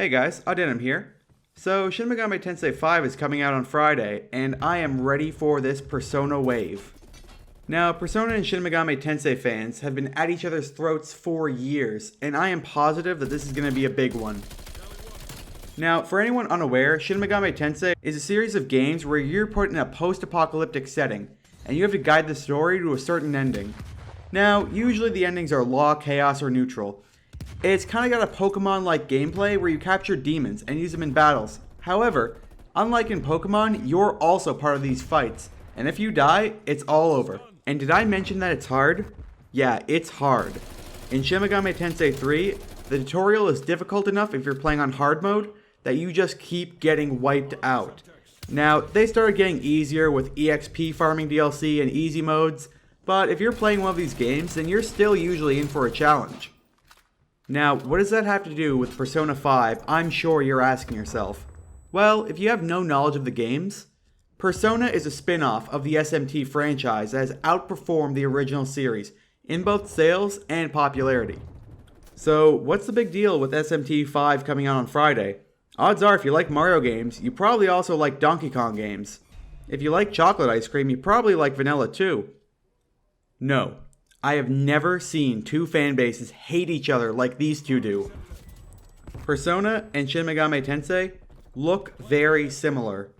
Hey guys, Adenim here. So, Shin Megami Tensei 5 is coming out on Friday, and I am ready for this Persona wave. Now, Persona and Shin Megami Tensei fans have been at each other's throats for years, and I am positive that this is going to be a big one. Now, for anyone unaware, Shin Megami Tensei is a series of games where you're put in a post-apocalyptic setting, and you have to guide the story to a certain ending. Now, usually the endings are law, chaos, or neutral. It's kind of got a Pokemon-like gameplay where you capture demons and use them in battles. However, unlike in Pokemon, you're also part of these fights, and if you die, it's all over. And did I mention that it's hard? Yeah, it's hard. In Shin Megami Tensei 3, the tutorial is difficult enough if you're playing on hard mode that you just keep getting wiped out. Now, they started getting easier with EXP farming DLC and easy modes, but if you're playing one of these games, then you're still usually in for a challenge. Now, what does that have to do with Persona 5, I'm sure you're asking yourself? Well, if you have no knowledge of the games, Persona is a spin-off of the SMT franchise that has outperformed the original series in both sales and popularity. So, what's the big deal with SMT 5 coming out on Friday? Odds are if you like Mario games, you probably also like Donkey Kong games. If you like chocolate ice cream, you probably like vanilla too. No. I have never seen two fan bases hate each other like these two do. Persona and Shin Megami Tensei look very similar.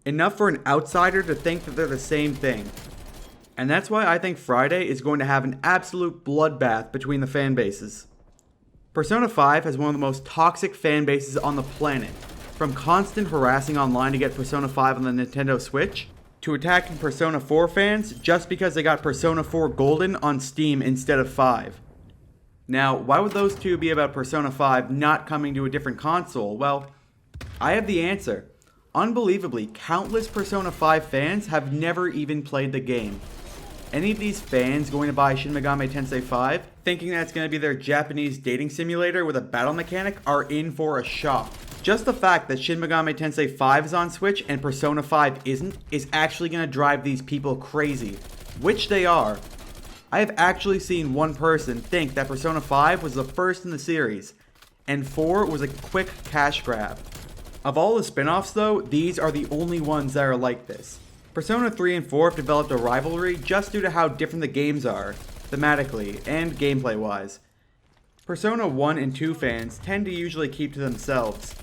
Enough for an outsider to think that they're the same thing. And that's why I think Friday is going to have an absolute bloodbath between the fan bases. Persona 5 has one of the most toxic fan bases on the planet. From constant harassing online to get Persona 5 on the Nintendo Switch, to attacking Persona 4 fans just because they got Persona 4 Golden on Steam instead of 5. Now, why would those two be about Persona 5 not coming to a different console? Well, I have the answer. Unbelievably, countless Persona 5 fans have never even played the game. Any of these fans going to buy Shin Megami Tensei 5, thinking that it's going to be their Japanese dating simulator with a battle mechanic, are in for a shock. Just the fact that Shin Megami Tensei 5 is on Switch and Persona 5 isn't, is actually going to drive these people crazy. Which they are. I have actually seen one person think that Persona 5 was the first in the series, and 4 was a quick cash grab. Of all the spin-offs though, these are the only ones that are like this. Persona 3 and 4 have developed a rivalry just due to how different the games are, thematically and gameplay-wise. Persona 1 and 2 fans tend to usually keep to themselves.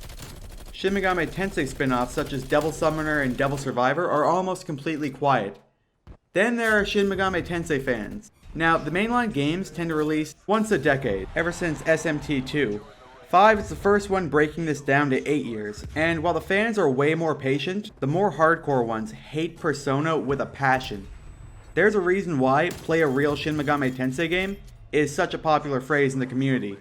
Shin Megami Tensei spin-offs such as Devil Summoner and Devil Survivor are almost completely quiet. Then there are Shin Megami Tensei fans. Now, the mainline games tend to release once a decade, ever since SMT 2. 5 is the first one breaking this down to 8 years, and while the fans are way more patient, the more hardcore ones hate Persona with a passion. There's a reason why "play a real Shin Megami Tensei game" is such a popular phrase in the community.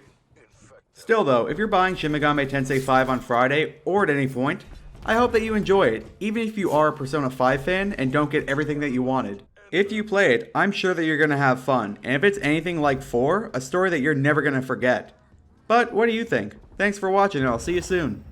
Still though, if you're buying Shin Megami Tensei 5 on Friday, or at any point, I hope that you enjoy it, even if you are a Persona 5 fan and don't get everything that you wanted. If you play it, I'm sure that you're going to have fun, and if it's anything like 4, a story that you're never going to forget. But what do you think? Thanks for watching and I'll see you soon.